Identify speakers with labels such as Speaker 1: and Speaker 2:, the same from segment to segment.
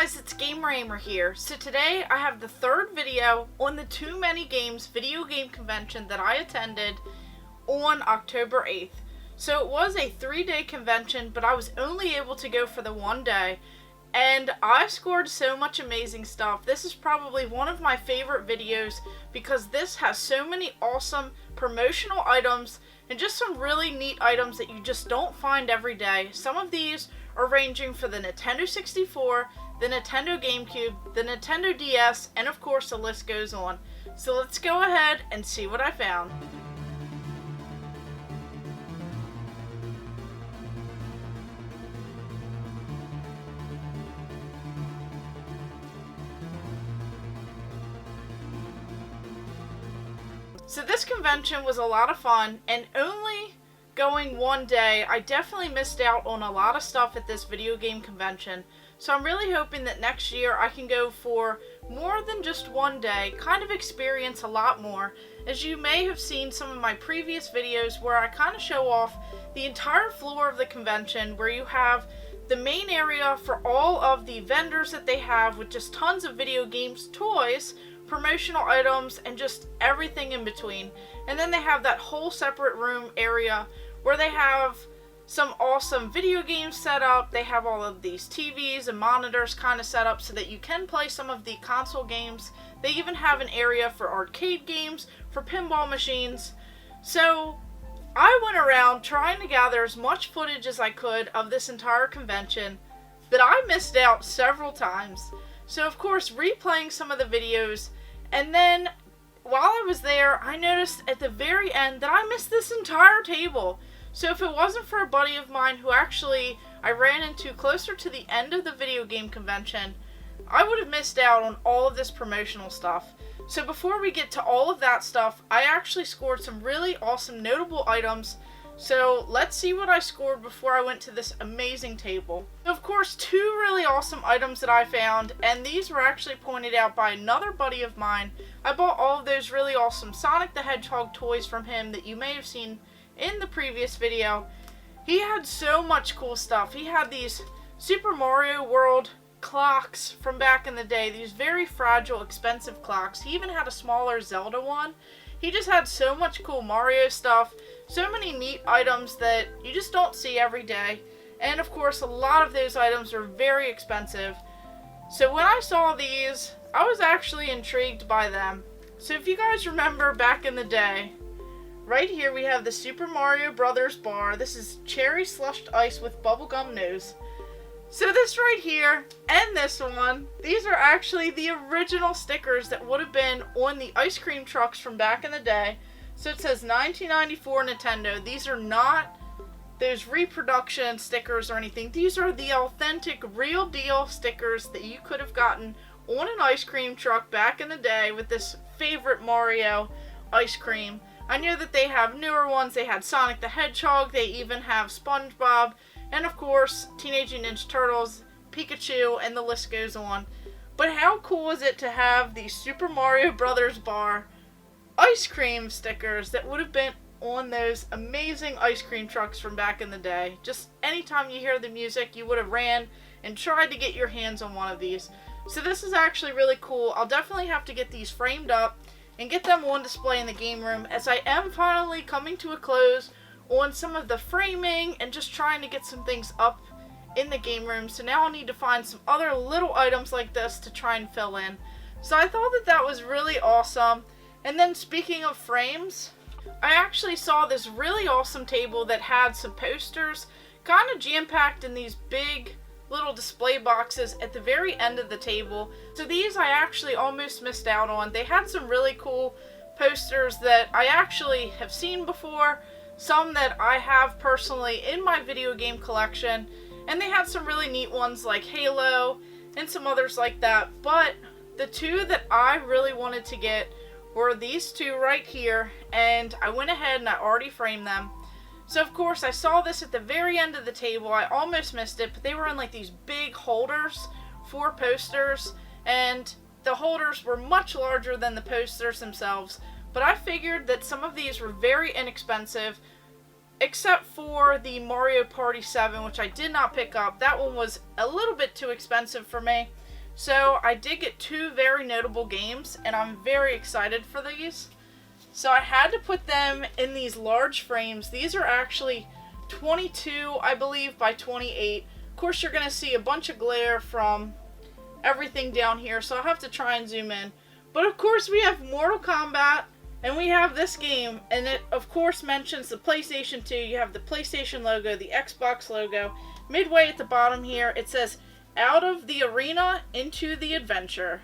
Speaker 1: guys, it's Gamer Ahmer here. So today I have the third video on the Too Many Games video game convention that I attended on October 8th. So it was a 3-day convention, but I was only able to go for the 1 day. And I scored so much amazing stuff. This is probably one of my favorite videos because this has so many awesome promotional items and just some really neat items that you just don't find every day. Some of these are ranging for the Nintendo 64, the Nintendo GameCube, the Nintendo DS, and of course the list goes on. So let's go ahead and see what I found. So this convention was a lot of fun, and only going 1 day, I definitely missed out on a lot of stuff at this video game convention. So I'm really hoping that next year I can go for more than just 1 day, kind of experience a lot more. As you may have seen some of my previous videos where I kind of show off the entire floor of the convention, where you have the main area for all of the vendors that they have with just tons of video games, toys, promotional items, and just everything in between. And then they have that whole separate room area where they have some awesome video games set up. They have all of these TVs and monitors kind of set up so that you can play some of the console games. They even have an area for arcade games, for pinball machines. So I went around trying to gather as much footage as I could of this entire convention that I missed out several times. So of course, replaying some of the videos, and then while I was there, I noticed at the very end that I missed this entire table. So if it wasn't for a buddy of mine who actually I ran into closer to the end of the video game convention, I would have missed out on all of this promotional stuff. So before we get to all of that stuff, I actually scored some really awesome notable items. So let's see what I scored before I went to this amazing table. Of course, 2 really awesome items that I found, and these were actually pointed out by another buddy of mine. I bought all of those really awesome Sonic the Hedgehog toys from him that you may have seen in the previous video. He had so much cool stuff. He had these Super Mario World clocks from back in the day, these very fragile, expensive clocks. He even had a smaller Zelda one. He just had so much cool Mario stuff, so many neat items that you just don't see every day. And of course, a lot of those items are very expensive. So when I saw these, I was actually intrigued by them. So if you guys remember back in the day, right here we have the Super Mario Brothers bar. This is cherry slushed ice with bubblegum nose. So this right here, and this one, these are actually the original stickers that would have been on the ice cream trucks from back in the day. So it says 1994 Nintendo. These are not those reproduction stickers or anything. These are the authentic, real deal stickers that you could have gotten on an ice cream truck back in the day with this favorite Mario ice cream. I know that they have newer ones. They had Sonic the Hedgehog. They even have SpongeBob. And of course, Teenage Mutant Ninja Turtles, Pikachu, and the list goes on. But how cool is it to have the Super Mario Brothers bar ice cream stickers that would have been on those amazing ice cream trucks from back in the day? Just anytime you hear the music, you would have ran and tried to get your hands on one of these. So this is actually really cool. I'll definitely have to get these framed up and get them on display in the game room, as I am finally coming to a close on some of the framing and just trying to get some things up in the game room. So now I'll need to find some other little items like this to try and fill in. So I thought that that was really awesome. And then speaking of frames, I actually saw this really awesome table that had some posters kind of jam-packed in these big little display boxes at the very end of the table. So these I actually almost missed out on. They had some really cool posters that I actually have seen before, some that I have personally in my video game collection, and they had some really neat ones like Halo and some others like that. But the 2 that I really wanted to get were these 2 right here, and I went ahead and I already framed them. So of course I saw this at the very end of the table. I almost missed it, but they were in like these big holders for posters, and the holders were much larger than the posters themselves. But I figured that some of these were very inexpensive, except for the Mario Party 7, which I did not pick up. That one was a little bit too expensive for me. So I did get two very notable games, and I'm very excited for these. So I had to put them in these large frames. These are actually 22, I believe, by 28. Of course, you're going to see a bunch of glare from everything down here, so I'll have to try and zoom in. But of course, we have Mortal Kombat, and we have this game, and it of course mentions the PlayStation 2. You have the PlayStation logo, the Xbox logo. Midway at the bottom here, it says, "Out of the arena into the adventure."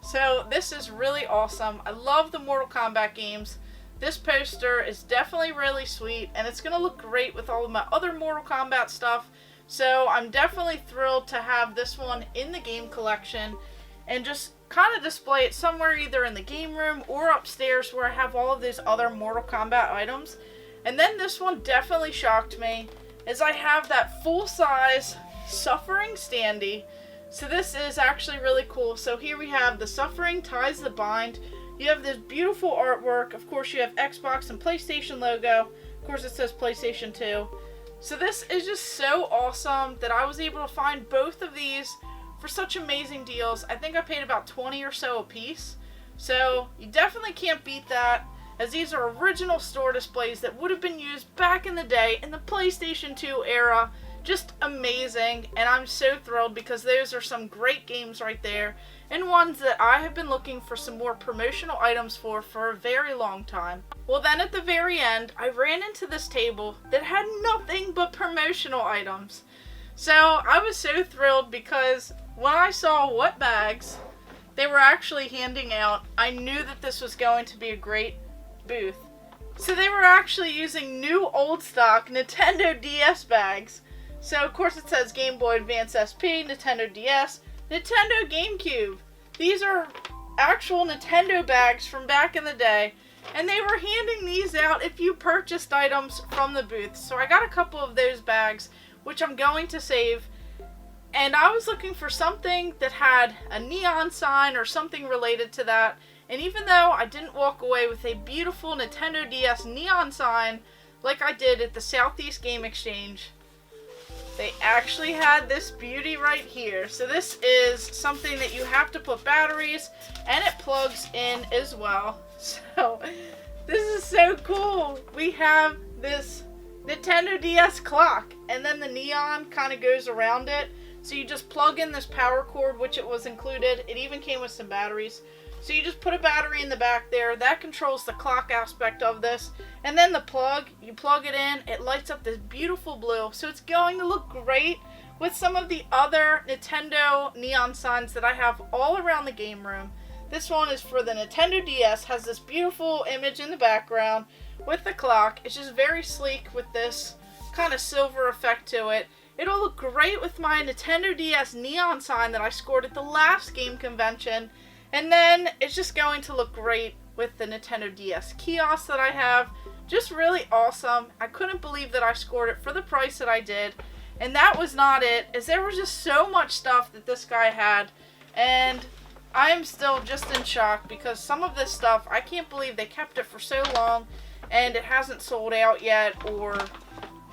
Speaker 1: So this is really awesome. I love the Mortal Kombat games. This poster is definitely really sweet, and it's going to look great with all of my other Mortal Kombat stuff. So I'm definitely thrilled to have this one in the game collection and just kind of display it somewhere either in the game room or upstairs where I have all of these other Mortal Kombat items. And then this one definitely shocked me, as I have that full-size Suffering standee. So this is actually really cool. So here we have the Suffering Ties the Bind. You have this beautiful artwork. Of course, you have Xbox and PlayStation logo. Of course, it says PlayStation 2. So this is just so awesome that I was able to find both of these for such amazing deals. I think I paid about 20 or so a piece. So you definitely can't beat that, as these are original store displays that would have been used back in the day in the PlayStation 2 era. Just amazing, and I'm so thrilled because those are some great games right there, and ones that I have been looking for some more promotional items for a very long time. Well, then at the very end, I ran into this table that had nothing but promotional items. So I was so thrilled because when I saw what bags they were actually handing out, I knew that this was going to be a great booth. So they were actually using new old stock Nintendo DS bags. So, of course, it says Game Boy Advance SP, Nintendo DS, Nintendo GameCube. These are actual Nintendo bags from back in the day, and they were handing these out if you purchased items from the booth. So I got a couple of those bags, which I'm going to save, and I was looking for something that had a neon sign or something related to that, and even though I didn't walk away with a beautiful Nintendo DS neon sign like I did at the Southeast Game Exchange, they actually had this beauty right here. So this is something that you have to put batteries, and it plugs in as well. So this is so cool. We have this Nintendo DS clock, and then the neon kind of goes around it. So you just plug in this power cord, which it was included. It even came with some batteries. So you just put a battery in the back there. That controls the clock aspect of this. And then the plug, you plug it in, it lights up this beautiful blue. So it's going to look great with some of the other Nintendo neon signs that I have all around the game room. This one is for the Nintendo DS, has this beautiful image in the background with the clock. It's just very sleek with this kind of silver effect to it. It'll look great with my Nintendo DS neon sign that I scored at the last game convention. And then it's just going to look great with the Nintendo DS kiosk that I have. Just really awesome. I couldn't believe that I scored it for the price that I did. And that was not it, as there was just so much stuff that this guy had. And I am still just in shock because some of this stuff, I can't believe they kept it for so long and it hasn't sold out yet, or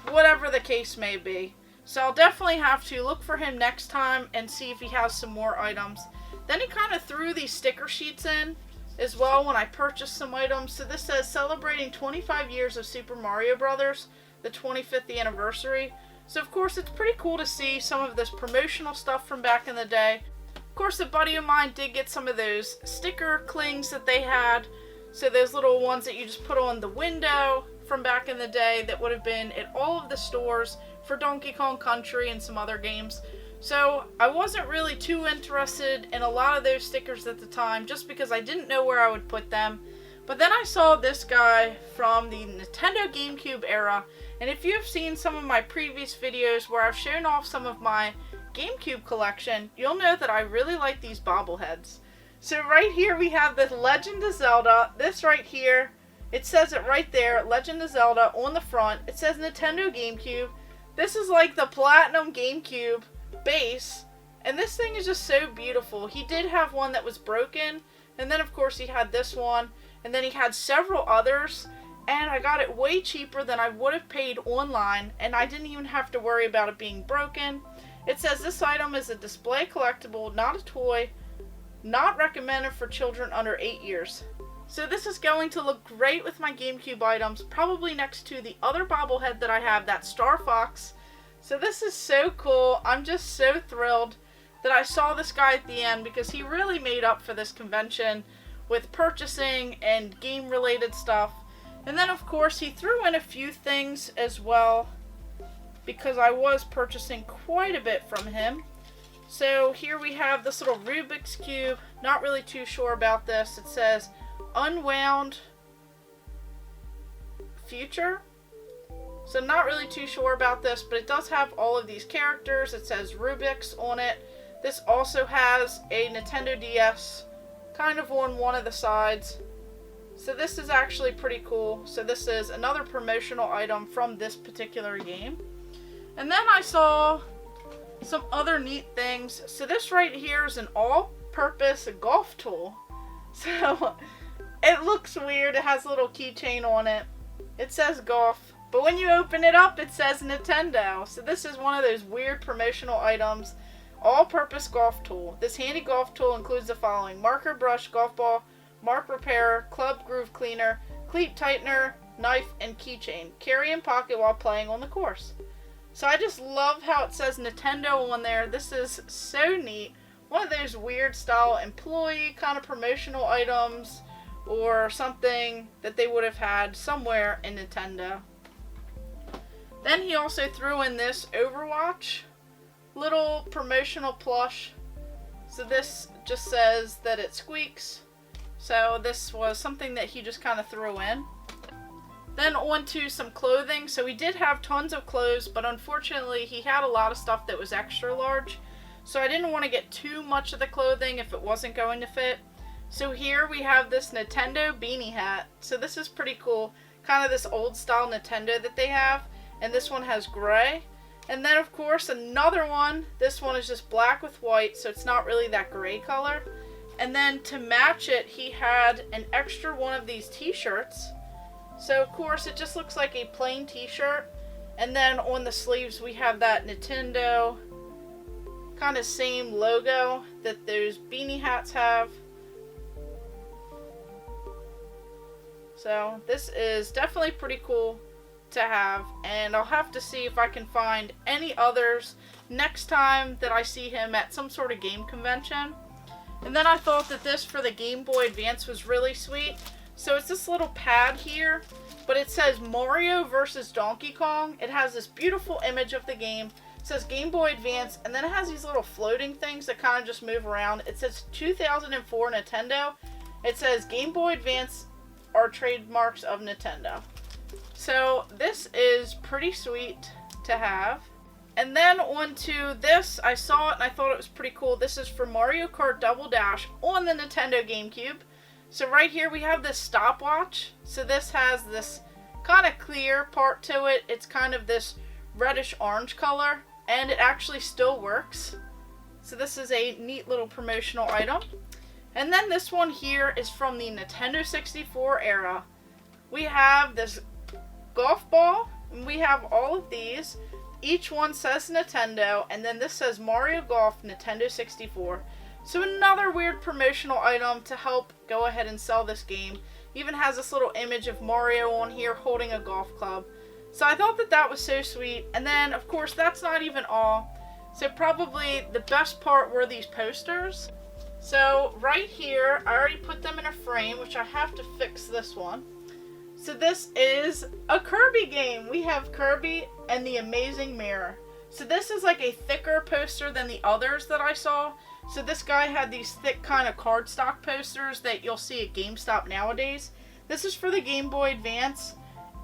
Speaker 1: whatever the case may be. So I'll definitely have to look for him next time and see if he has some more items. Then he kind of threw these sticker sheets in as well when I purchased some items. So this says, celebrating 25 years of Super Mario Brothers, the 25th anniversary. So of course it's pretty cool to see some of this promotional stuff from back in the day. Of course, a buddy of mine did get some of those sticker clings that they had. So those little ones that you just put on the window from back in the day that would have been at all of the stores for Donkey Kong Country and some other games. So I wasn't really too interested in a lot of those stickers at the time, just because I didn't know where I would put them. But then I saw this guy from the Nintendo GameCube era, and if you have seen some of my previous videos where I've shown off some of my GameCube collection, you'll know that I really like these bobbleheads. So right here we have the Legend of Zelda. This right here, it says it right there, Legend of Zelda on the front. It says Nintendo GameCube. This is like the Platinum GameCube base, and this thing is just so beautiful. He did have one that was broken, and then of course he had this one, and then he had several others, and I got it way cheaper than I would have paid online, and I didn't even have to worry about it being broken. It says this item is a display collectible, not a toy, not recommended for children under 8 years. So this is going to look great with my GameCube items, probably next to the other bobblehead that I have, that Star Fox. So this is so cool. I'm just so thrilled that I saw this guy at the end because he really made up for this convention with purchasing and game related stuff. And then of course he threw in a few things as well because I was purchasing quite a bit from him. So here we have this little Rubik's Cube. Not really too sure about this. It says Unwound Future. So not really too sure about this, but it does have all of these characters. It says Rubik's on it. This also has a Nintendo DS kind of on one of the sides. So this is actually pretty cool. So this is another promotional item from this particular game. And then I saw some other neat things. So this right here is an all-purpose golf tool. So it looks weird. It has a little keychain on it. It says golf. But when you open it up, it says Nintendo. So this is one of those weird promotional items. All-purpose golf tool. This handy golf tool includes the following: marker, brush, golf ball, mark repairer, club groove cleaner, cleat tightener, knife, and keychain. Carry in pocket while playing on the course. So I just love how it says Nintendo on there. This is so neat. One of those weird style employee kind of promotional items or something that they would have had somewhere in Nintendo. Then he also threw in this Overwatch little promotional plush. So this just says that it squeaks. So this was something that he just kind of threw in. Then on to some clothing. So he did have tons of clothes, but unfortunately he had a lot of stuff that was extra large. So I didn't want to get too much of the clothing if it wasn't going to fit. So here we have this Nintendo Beanie Hat. So this is pretty cool. Kind of this old style Nintendo that they have. And this one has gray. And then of course another one. This one is just black with white, so it's not really that gray color. And then to match it, he had an extra one of these t-shirts. So of course it just looks like a plain t-shirt. And then on the sleeves we have that Nintendo kind of same logo that those beanie hats have. So this is definitely pretty cool to have, and I'll have to see if I can find any others next time that I see him at some sort of game convention. And then I thought that this for the Game Boy Advance was really sweet. So it's this little pad here, but it says Mario versus Donkey Kong. It has this beautiful image of the game. It says Game Boy Advance, and then it has these little floating things that kind of just move around. It says 2004 Nintendo. It says Game Boy Advance are trademarks of Nintendo. So this is pretty sweet to have. And then on to this, I saw it and I thought it was pretty cool. This is for Mario Kart Double Dash on the Nintendo GameCube. So right here we have this stopwatch. So this has this kind of clear part to it. It's kind of this reddish orange color, and it actually still works. So this is a neat little promotional item. And then this one here is from the Nintendo 64 era. We have this golf ball, and we have all of these. Each one says Nintendo, and then this says Mario Golf Nintendo 64. So another weird promotional item to help go ahead and sell this game. Even has this little image of Mario on here holding a golf club. So I thought that that was so sweet. And then, of course, that's not even all. So probably the best part were these posters. So right here, I already put them in a frame, which I have to fix this one. So this is a Kirby game. We have Kirby and the Amazing Mirror. So this is like a thicker poster than the others that I saw. So this guy had these thick kind of cardstock posters that you'll see at GameStop nowadays. This is for the Game Boy Advance.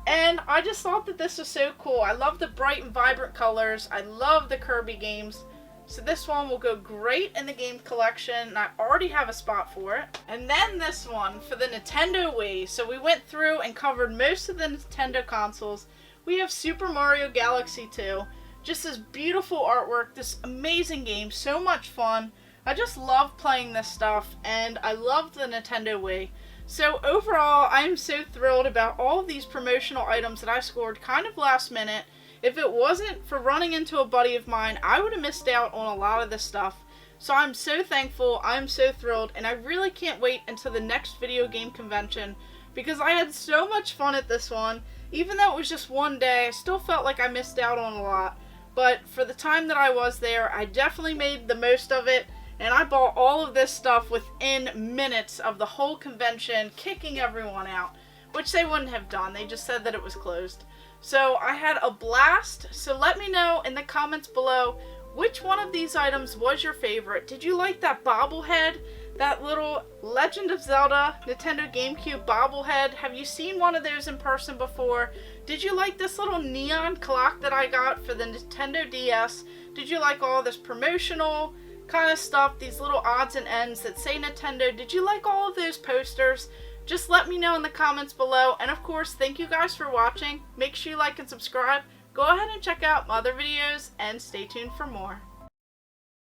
Speaker 1: And I just thought that this was so cool. I love the bright and vibrant colors. I love the Kirby games. So this one will go great in the game collection, and I already have a spot for it. And then this one for the Nintendo Wii. So we went through and covered most of the Nintendo consoles. We have Super Mario Galaxy 2. Just this beautiful artwork, this amazing game, so much fun. I just love playing this stuff, and I love the Nintendo Wii. So overall, I am so thrilled about all of these promotional items that I scored kind of last minute. If it wasn't for running into a buddy of mine, I would have missed out on a lot of this stuff. So I'm so thankful, I'm so thrilled, and I really can't wait until the next video game convention because I had so much fun at this one. Even though it was just one day, I still felt like I missed out on a lot. But for the time that I was there, I definitely made the most of it, and I bought all of this stuff within minutes of the whole convention, kicking everyone out, which they wouldn't have done. They just said that it was closed. So I had a blast. So let me know in the comments below which one of these items was your favorite. Did you like that bobblehead? That little Legend of Zelda Nintendo GameCube bobblehead? Have you seen one of those in person before? Did you like this little neon clock that I got for the Nintendo DS? Did you like all this promotional kind of stuff, these little odds and ends that say Nintendo? Did you like all of those posters? Just let me know in the comments below. And of course, thank you guys for watching. Make sure you like and subscribe. Go ahead and check out my other videos and stay tuned for more.